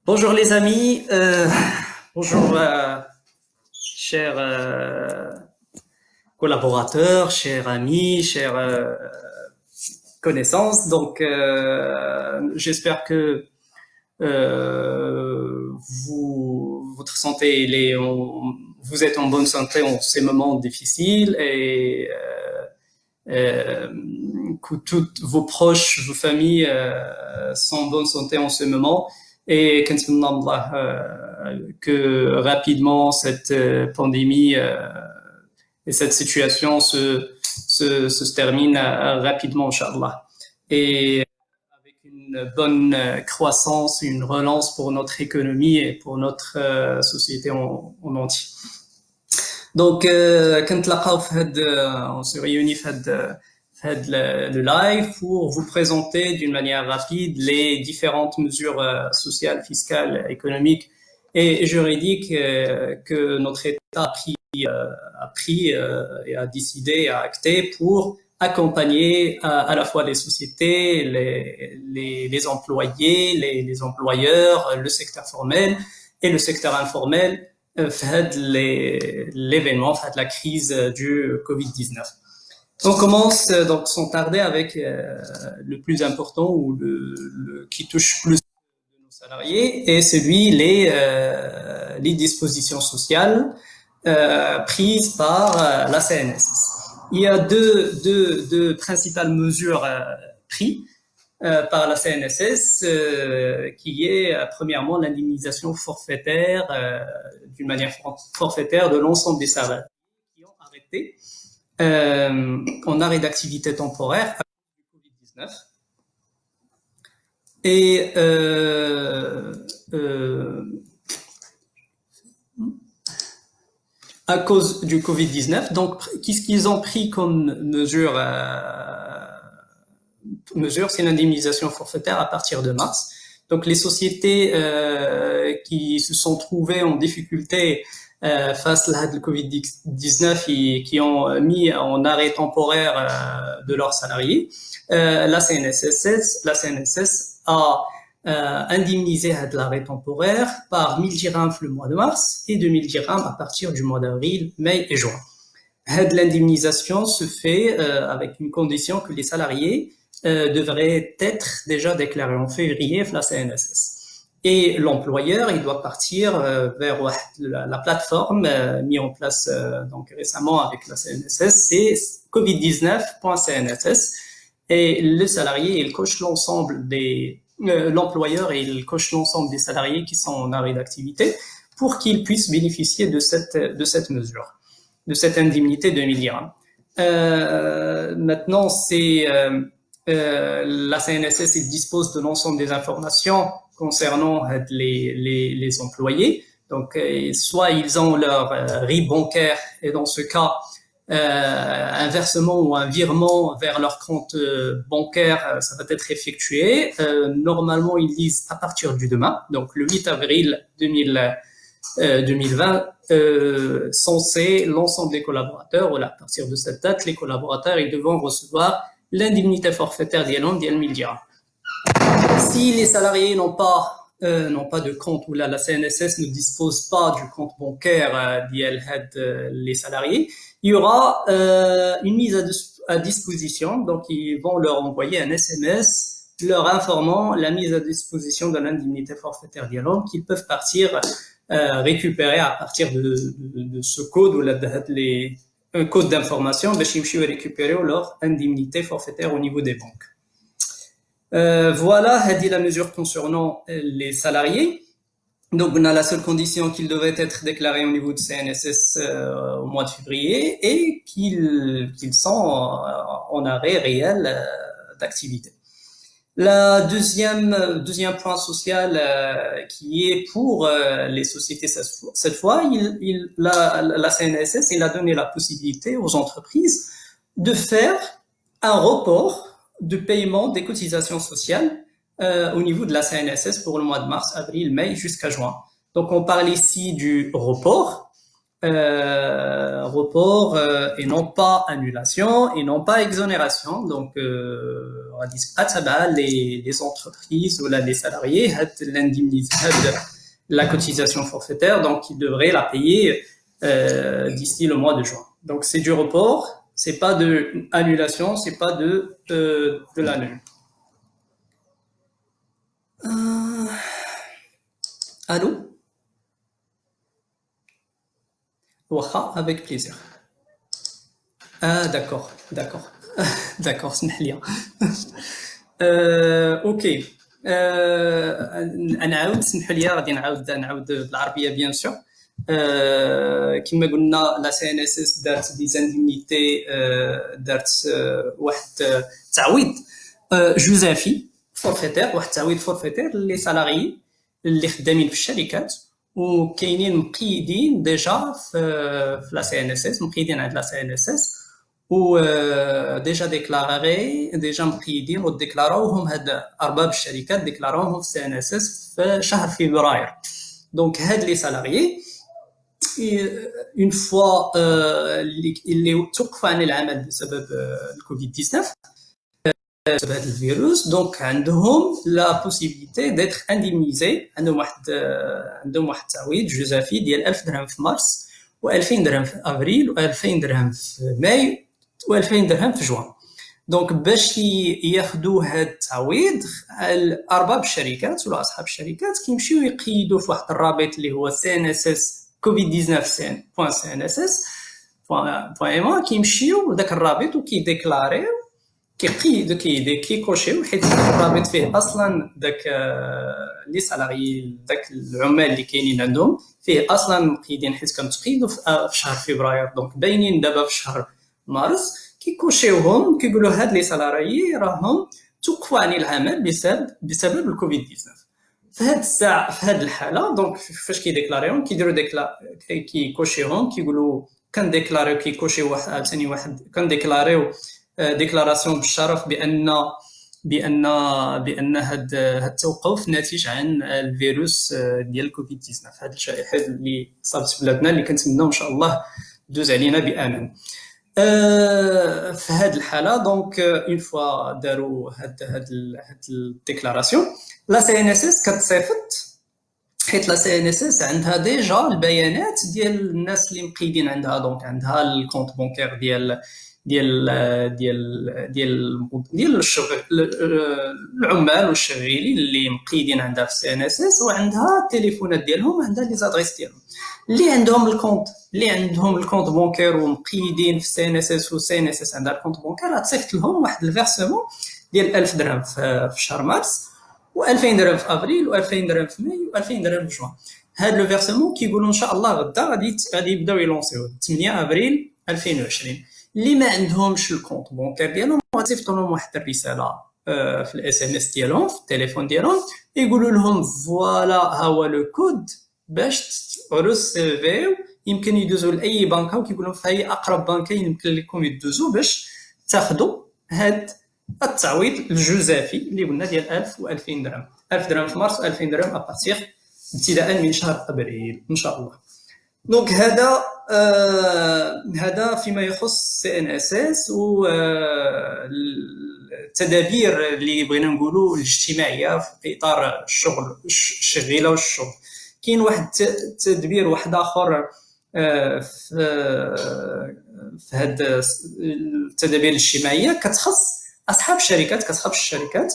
Bonjour les amis, bonjour chers collaborateurs, chers amis, chers connaissances. Donc j'espère que votre santé, vous êtes en bonne santé en ces moments difficiles et euh, que toutes vos proches, vos familles sont en bonne santé en ce moment. Et que rapidement cette pandémie et cette situation se termine rapidement, Inch'Allah. Et avec une bonne croissance, une relance pour notre économie et pour notre société en entier. Donc, on se réunit fait le live pour vous présenter d'une manière rapide les différentes mesures sociales, fiscales, économiques et juridiques que notre État a pris et a décidé, a acté pour accompagner à la fois les sociétés, les employés, les employeurs, le secteur formel et le secteur informel fait l'événement, fait la crise du Covid-19. On commence donc sans tarder avec le plus important ou qui touche plus de nos salariés et celui les dispositions sociales prises par la CNSS. Il y a deux principales mesures prises par la CNSS, qui est premièrement l'indemnisation forfaitaire, d'une manière forfaitaire de l'ensemble des salariés qui ont arrêté en arrêt d'activité temporaire à cause du Covid-19. Et à cause du Covid-19, donc qu'est-ce qu'ils ont pris comme mesure, c'est l'indemnisation forfaitaire à partir de mars. Donc les sociétés qui se sont trouvées en difficulté face à la Covid-19 et qui ont mis en arrêt temporaire de leurs salariés, la CNSS a indemnisé l'arrêt temporaire par 1000 dirhams le mois de mars et 2000 dirhams à partir du mois d'avril, mai et juin. L'indemnisation se fait avec une condition que les salariés devrait être déjà déclaré en février la CNSS. Et l'employeur, il doit partir vers la plateforme mise en place donc récemment avec la CNSS, c'est covid19.cnss. Et le salarié, il coche l'ensemble l'employeur, il coche l'ensemble des salariés qui sont en arrêt d'activité pour qu'ils puissent bénéficier de cette mesure, de cette indemnité de 1000 dirhams. Maintenant, la CNSS dispose de l'ensemble des informations concernant les employés. Donc, soit ils ont leur RIB bancaire et dans ce cas, un versement ou un virement vers leur compte bancaire, ça va être effectué. Normalement, ils disent à partir du demain, donc le 8 avril 2020, censé l'ensemble des collaborateurs, voilà, à partir de cette date, les collaborateurs, ils devront recevoir l'indemnité forfaitaire d'Yalon, d'Yal Mildia. Si les salariés n'ont pas de compte ou la CNSS ne dispose pas du compte bancaire les salariés, il y aura une mise à disposition. Donc, ils vont leur envoyer un SMS leur informant la mise à disposition de l'indemnité forfaitaire d'Yalon qu'ils peuvent partir récupérer à partir de ce code ou un code d'information, ils vont récupérer leur indemnité forfaitaire au niveau des banques. Voilà, c'est la mesure concernant les salariés. Donc, on a la seule condition qu'ils devraient être déclarés au niveau de CNSS au mois de février et qu'ils sont en arrêt réel d'activité. Le deuxième point social qui est pour les sociétés cette fois, la CNSS il a donné la possibilité aux entreprises de faire un report de paiement des cotisations sociales au niveau de la CNSS pour le mois de mars, avril, mai jusqu'à juin. Donc on parle ici du report. Report et non pas annulation et non pas exonération. Donc غادي تبقى تابعه لي زونتربريز ولا لي سالاريي هاد لانديمنيز هاد la cotisation forfaitaire, donc il devrait la payer d'ici le mois de juin. Donc c'est du report, c'est pas de annulation, c'est pas de l'annul. Allô? Waha, avec plaisir. Ah, d'accord, d'accord. D'accord, اسمح لي. اوكي. نعاود سمحوا لي غادي نعاود بالعربيه بيان سور. كما قلنا لا سي ان اس اس دارت دي زانديميتي، دارت واحد تعويض جوزافي فورفيتير، واحد التعويض فورفيتير لي سالاريي اللي خدامين في الشركات وكاينين مقيدين ديجا في لا سي ان اس اس، مقيدين عند لا سي ان اس اس و ديجا ديكلاري ديجا مقيدين وديكلاروهم هاد ارباب الشركات ديكلاروهم في سي ان اس اس في شهر فبراير. دونك هاد لي سالاريي اون فوا اللي توقفوا عن العمل بسبب الكوفيد 19 بسبب هذا الفيروس، دونك عندهم لا بوسيبيليتي ديتر انديمنيزي، عندهم واحد التعويض جزافي ديال 1000 درهم في مارس و2000 درهم في افريل و2000 درهم في ماي و2000 درهم في جوان. دونك باش ياخذوا هذا التعويض ارباب الشركات ولا اصحاب الشركات كيمشيو يقيدوا في واحد الرابط اللي هو CNSS covid19.cnss.ma، كيمشيو لذاك الرابط وكيديكلاريو كيكوشيو، حيت الرابط فيه اصلا داك لي سالاريي داك العمال اللي كاينين عندهم فيه اصلا مقيدين، حيت كنتقيدوا في شهر فبراير، دونك باينين دابا في شهر مارس كيكوشيوهم كيقولوا هاد لي سالاريي راهم توقفوا عن العمل بسبب الكوفيد 19. في هاد الساعه في هاد الحاله دونك فاش كيديكلاريهم كيديروا كيكوشيوهم كيقولوا كنديكلاريو كيكوشيو واحد ثاني واحد كنديكلاريو ديكلاراسيون بالشرف بان هاد التوقف ناتج عن الفيروس ديال الكوفيد 19، هاد الشائحه اللي صابت في بلادنا اللي كنتمناو ان شاء الله دوز علينا بامان. في هاد الحاله دونك اون فوا داروا هاد الديكلاراسيون لا سي ان اس اس كتصيفط، حيت لا سي ان اس اس عندها ديجا البيانات ديال الناس اللي مقيدين عندها، دونك عندها الكونت بونكير ديال الشغل العمال والشغالين اللي مقيدين عندها في سي ان اس اس، وعندها التليفونات ديالهم وعندها لي زادريس ديالهم اللي عندهم الكونت بونكير ومقيدين في سي ان اس اس وسي ان اس اس عندها الكونت بونكير، غتصيفط لهم واحد الفيرسمون ديال 1000 درهم في شهر مارس و2000 درهم في افريل و2000 درهم في ماي و2000 درهم في جوان. هاد لو فيرسمون كيقولوا ان شاء الله غدا غادي يبداو يلونسيو 8 افريل 2020. اللي ما عندهمش الكونت بونكير ديالهم غتصيفطوا لهم واحد الرساله في الاس ام اس ديالهم في التليفون ديالهم، يقولوا لهم فوالا ها هو لو كود باش تريسيفيو، يمكن يدوزوا لاي بنكه وكيقول لهم في اي اقرب بنكه يمكن لكم يدوزوا باش تاخذوا هاد التعويض الجزافي اللي قلنا ديال 1000 و2000 درهم، 1000 درهم في مارس و2000 درهم ابارتيغ ابتداء من شهر ابريل ان شاء الله. دونك هذا فيما يخص سي ان اس اس و التدابير اللي بغينا نقولوا الاجتماعيه في اطار الشغل الشغيله والشغل. كاين واحد التدبير واحد اخر في هاد التدابير الاجتماعيه كتخص اصحاب الشركات،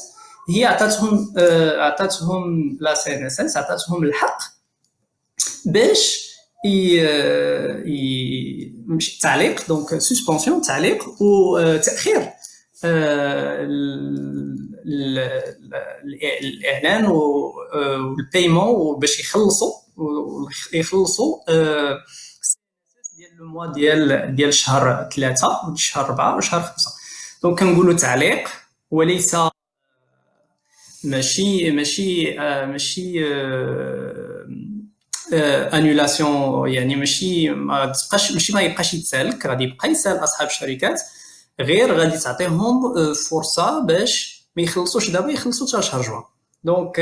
هي عطاتهم لا سي ان اس اس عطاتهم الحق باش تعليق، دونك سسبونسيون تعليق وتاخير الاعلان والبايمون باش يخلصوا ديال لو موا ديال شهر 3 وشهر 4 وشهر 5. دونك كنقولوا تعليق وليس ماشي انولاسيون، يعني ماشي ما يبقاش يتسالك، غادي يبقى يسال اصحاب الشركات، غير غادي تعطيهم فرصه باش ما يخلصوش دابا، يخلصوا حتى شهر جوان. دونك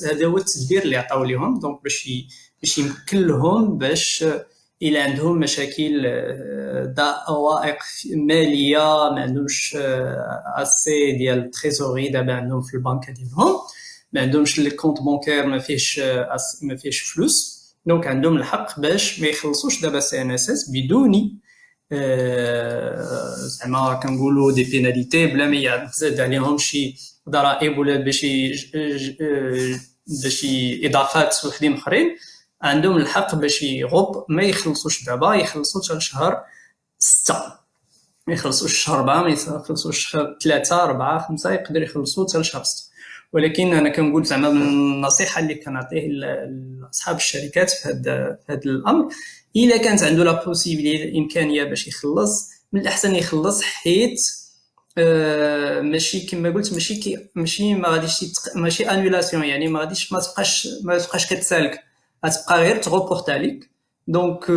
هذا هو التدبير اللي عطاو ليهم، دونك باش يمكن لهم باش إلا عندهم مشاكل عوائق مالية، ما عندهمش اسي ديال تريزوري دابا عندهم في البنكة ديالهم، ما عندهمش لي كونط بونكير ما فيهش فلوس، دونك عندهم الحق باش ما يخلصوش دابا سي ان اس اس بدون زعما كنقولوا دي بيناليتي، بلا ما يزاد عليهم شي ضرائب ولا باش اضافات وحدين اخرين. عندهم الحق باش يغوب ما يخلصوش دابا، يخلصوا حتى لشهر 6، ما يخلصوش شهر 4، ما يخلصوش شهر 3 4 5، يقدر يخلصوا حتى لشهر 6. ولكن انا كنقول زعما من النصيحه اللي كنعطيه لاصحاب الشركات في هذا الامر، الا كانت عنده لا بوسيبيليتي الامكانيه باش يخلص، من الاحسن يخلص، حيت ماشي كما قلت، ماشي ما غاديش ماشي انولاسيون، يعني ما غاديش ما تبقاش كتسالك، غتبقى غير تغوبورت عليك. دونك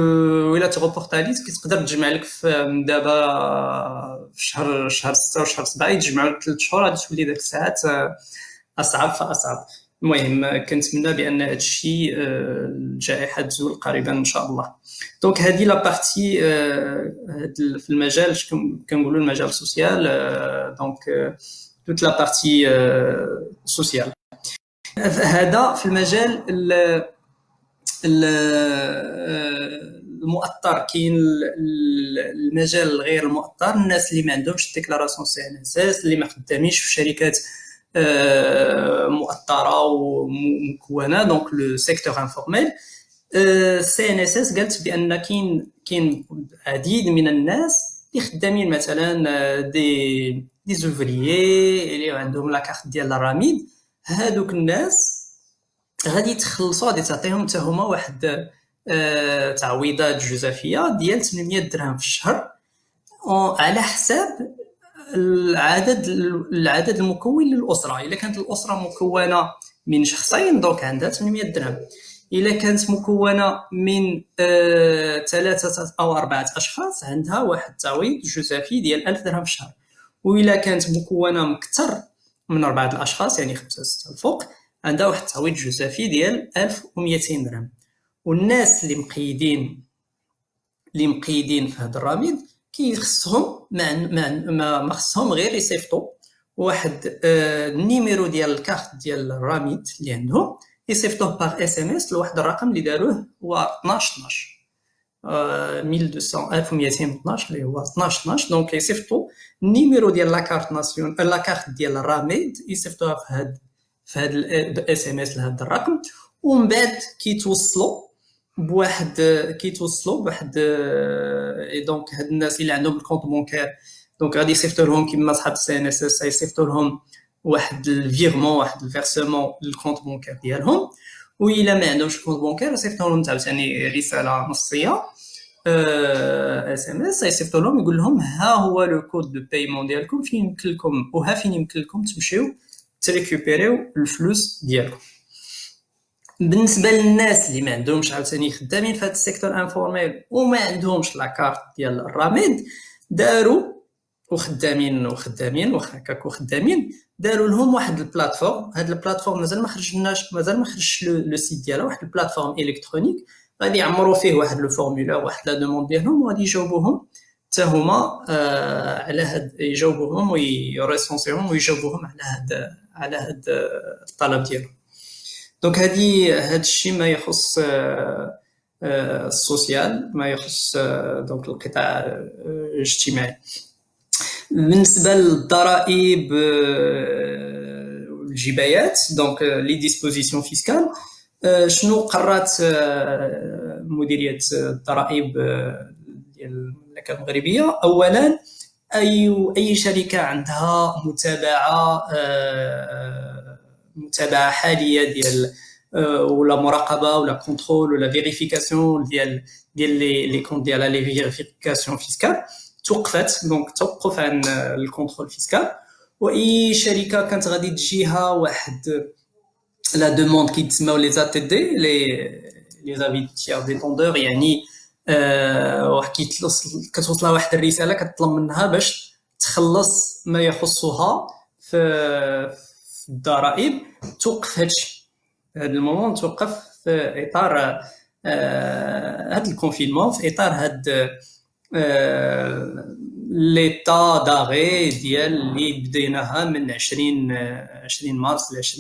ولا تغوبورت عليك تقدر تجمع لك من دابا في شهر 6 وشهر 7 يتجمعوا لك 3 شهور، غادي تولي داك الساعات اصعب فاصعب. المهم كنتمنى بان هذا الشيء الجائحه تزول قريبا ان شاء الله. دونك هذه لا بارتي في المجال كنقولوا المجال السوسيال، دونك توت لا بارتي سوسيال. هذا في المجال المؤطر. كاين المجال الغير المؤطر، الناس اللي ما عندهمش ديكلاراسيون سي ان اس اس، اللي ما خدامينش في شركات مؤطره ومكونه، دونك لو سيكتور انفورميل. سي ان اس اس قالت بان كاين عديد من الناس اللي خدامين مثلا دي زوفريي اللي عندهم لا كارت ديال الراميد. هادوك الناس غادي يتخلصوا، غادي تعطيهم حتى هما واحد تعويضات جزافيه ديال 800 درهم في الشهر، على حساب العدد المكون للاسره. الا كانت الاسره مكونه من شخصين دونك عندها 800 درهم. الا كانت مكونه من 3 او 4 اشخاص عندها واحد التعويض جزافي ديال 1000 درهم في الشهر. والا كانت مكونه من اكثر من 4 الاشخاص، يعني 5 6 الفوق، عندها واحد التعويض جزافي ديال 1200 درهم. والناس اللي مقيدين في هذا الراميد كيخصهم ما خصهم غير يصيفطوا واحد النيميرو ديال الكارت ديال الراميد اللي عندهم، يصيفطوه باغ اس ام اس لواحد الرقم اللي داروه هو 12 12 1200 1212 اللي هو 12 12. دونك يصيفطوا النيميرو ديال لاكارت ناسيون لاكارت ديال الراميد، يصيفطوها في هذا الاس ام اس لهذا الرقم، ومن بعد كيتوصلوا بواحد دونك هاد الناس اللي عندهم الكونط بونكير، دونك غادي يصيفطوا لهم كيما صحاب السي ان اس اس، يصيفطوا لهم واحد الفيرمون، واحد الفيرسمون للكونط بونكير ديالهم. وإلا ما عندهمش الكونط بونكير يصيفطوا لهم عاوتاني رساله نصيه اس ام اس، يصيفطوا لهم يقول لهم ها هو لو كود دو بايمون ديالكم، فين يمكن لكم وها فين يمكن لكم تمشيو تريكوبيريو الفلوس ديالكم. بالنسبه للناس اللي ما عندهمش عاوتاني خدامين في هذا السيكتور انفورميل وما عندهمش لاكارت ديال الراميد، داروا وخدامين واخا هكاك وخدامين، داروا لهم واحد البلاتفورم. هاد البلاتفورم مازال ما خرجش لو سيت ديالها، واحد البلاتفورم الكترونيك غادي يعمروا فيه واحد لو فورمولير، واحد لا دوموند ديالهم، وغادي يجاوبوهم حتى هما على هاد، يجاوبوهم ويريسونسيهم ويجاوبوهم على هاد الطلب ديالهم. دونك هاد الشيء ما يخص السوسيال، ما يخص دونك القطاع الاجتماعي. بالنسبه للضرائب والجبايات، دونك لي ديسبوزيسيون فيسكال، شنو قررت مديريه الضرائب ديال المملكه المغربيه؟ اولا اي شركه عندها متابعه حاليه ديال ولا مراقبه ولا كونترول ولا فيريفيكاسيون ديال لي كونط ديالها، لي فيريفيكاسيون فيسكال توقفت، دونك توقف عن الكونترول فيسكال. واي شركه كانت غادي تجيها واحد لا دوموند كيتسموا لي زا تي دي، لي زافي تيير ديتوندور، يعني واحد كتوصلها واحد الرساله كتطلب منها باش تخلص ما يخصها في الضرائب، توقف هادشي. هاد المومون توقف في اطار هذا الكونفينمون في اطار هاد ليتا داغي ديال اللي بديناها من 20 مارس ل